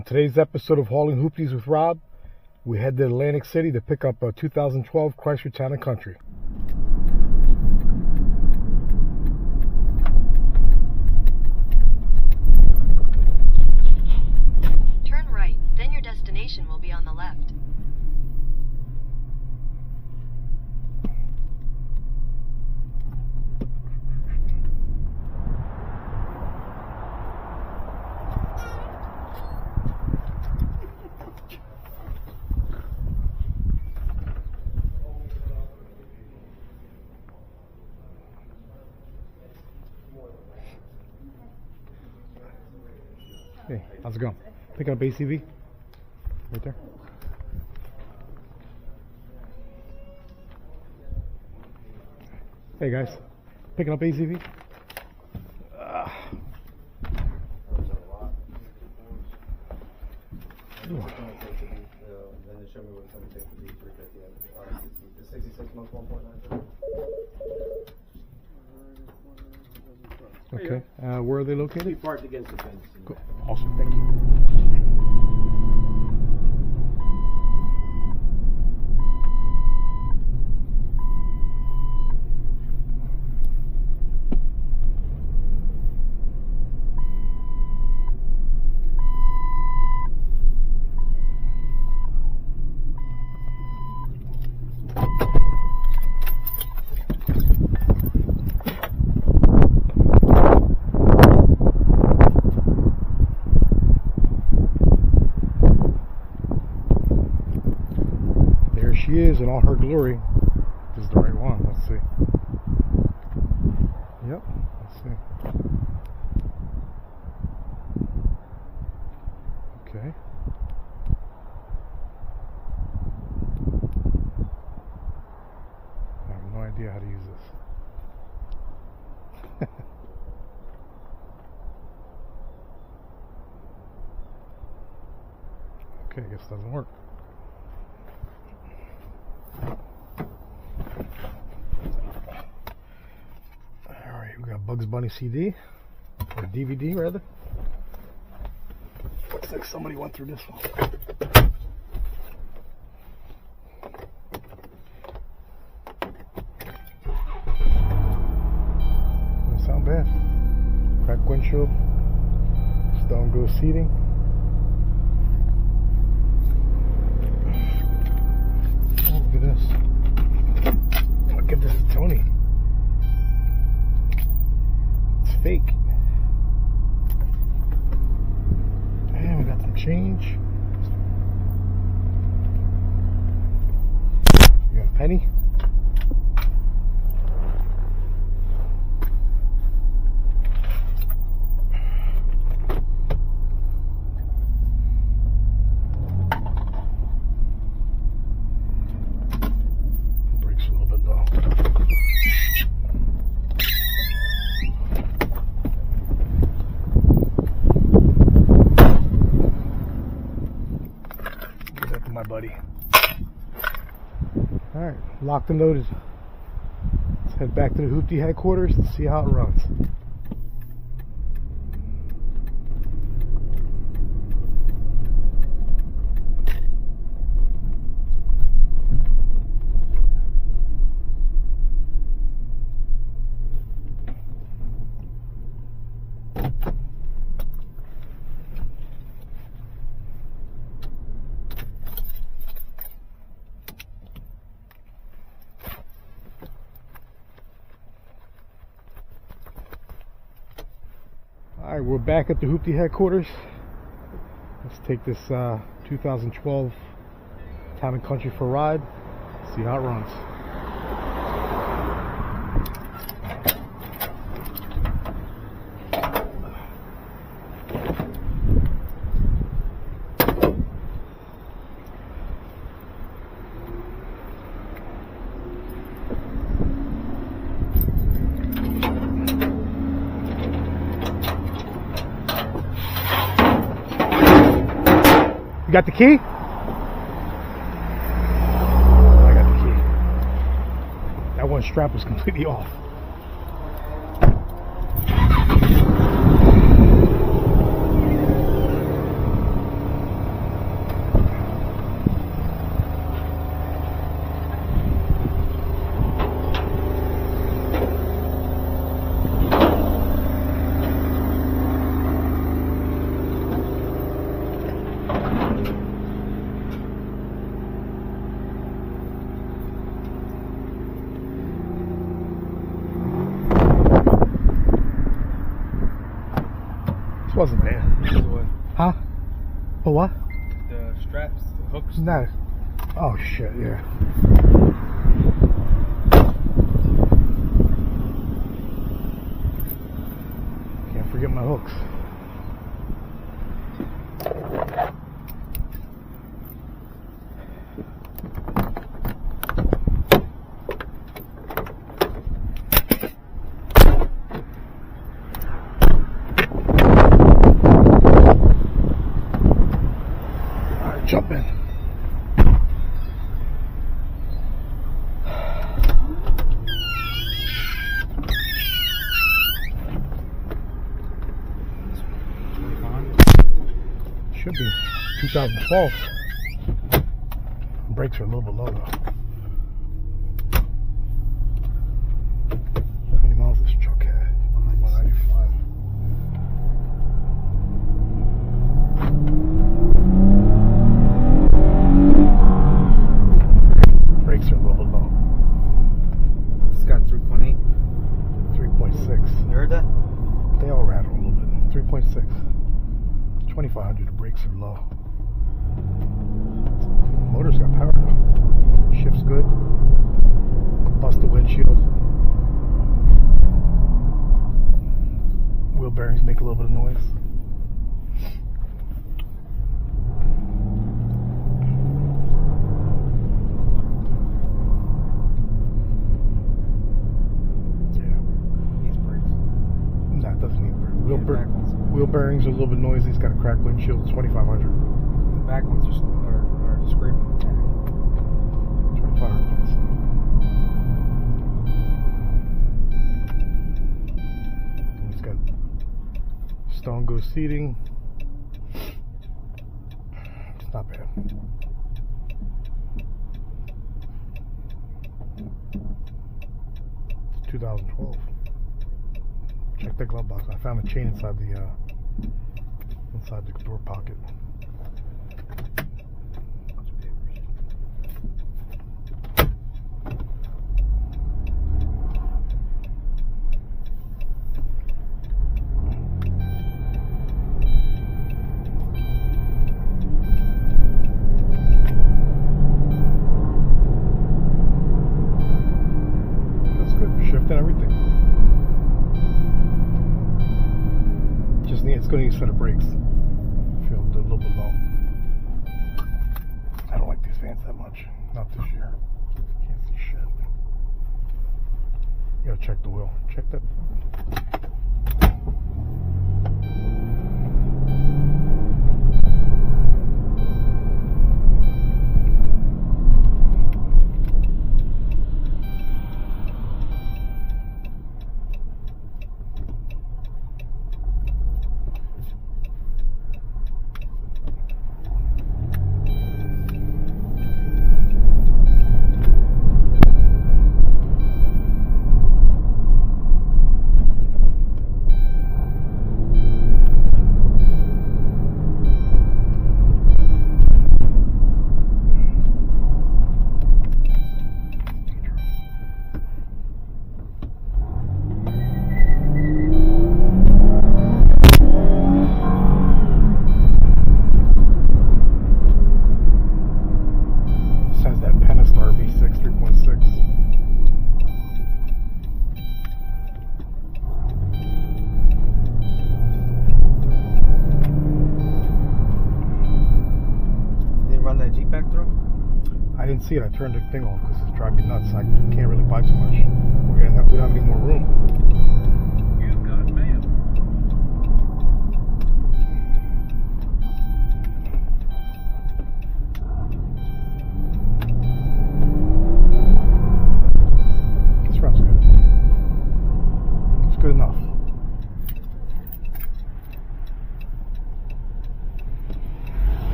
On today's episode of Hauling Hoopties with Rob, we head to Atlantic City to pick up a 2012 Chrysler Town and Country. Turn right, then your destination will be on the left. Hey, how's it going? Picking up ACV? Right there. Hey guys, picking up ACV? Okay, where are they located? Parked against the fence. Cool. Awesome, thank you. She is in all her glory. This is the right one. Let's see. Yep. Let's see. Okay. I have no idea how to use this. Okay, I guess it doesn't work. We got Bugs Bunny CD, or DVD rather. Looks like somebody went through this one. Doesn't sound bad. Cracked windshield, stone ghost seating. Oh, look at this. I'll give this to Tony. Fake. And we got some change. We got a penny. Brakes a little bit low. My buddy. Alright, locked and loaded. Let's head back to the Hoopty headquarters and see how it runs. Alright, we're back at the Hoopty headquarters. Let's take this 2012 Town and Country for a ride. See how it runs. You got the key? I got the key. That one strap was completely off. Wasn't bad. Huh? For what? The straps, the hooks. No. Oh shit, yeah. Can't forget my hooks. Alright, jump in. Should be 2012. Brakes are a little bit low though. How many miles this truck had? 195. Brakes are a little bit low. It's got 3.8. 3.6. You heard that? They all rattle a little bit. 3.6. 2500, the brakes are low. Motor's got power though. Shift's good. Bust the windshield. Wheel bearings make a little bit of noise. Yeah. Needs brakes. No, it doesn't need brakes. Wheel Bearings are a little bit noisy. It's got a cracked windshield. 2500. The back ones are screaming. 2500 bucks. It's got stone goes seating. It's not bad. It's 2012. Check the glove box. I found a chain inside the door pocket. That's good. Shift and everything. It's going to use a set of brakes. Feel they're a little bit low. I don't like these vans that much. Not this year. Can't see shit. You gotta check the wheel. Check that. didn't see it. I turned the thing off because it's driving me nuts. I can't really buy too much. We don't have any more room. You've got mail. This round's good. It's good enough.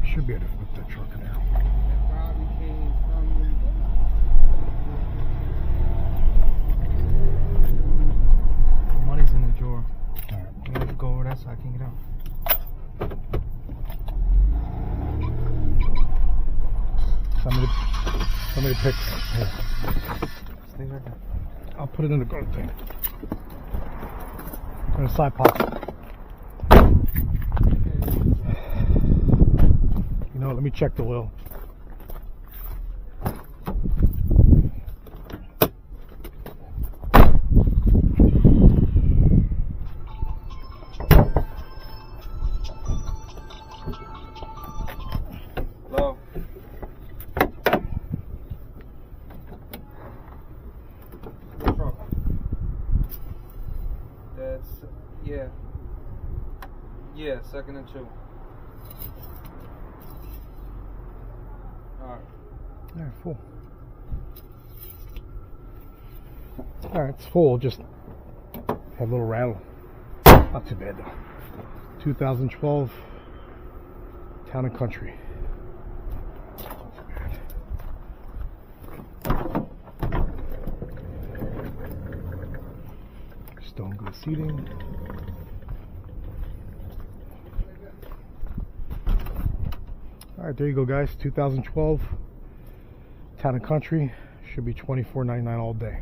Should be able to flip that truck in there. It's in the drawer. Alright. You have to go over that so I can get out. Somebody pick. Here. Stay right there. I'll put it in the glove thing. In a side pocket. You know what, let me check the oil. Hello? That's, yeah. Yeah, 2nd and 2. Alright. Alright, full. Alright, it's full, just have a little rattle. Not too bad though. 2012 Town and Country. Not too bad. Stone good seating. Alright, there you go guys. 2012 Town and Country. Should be $24.99 all day.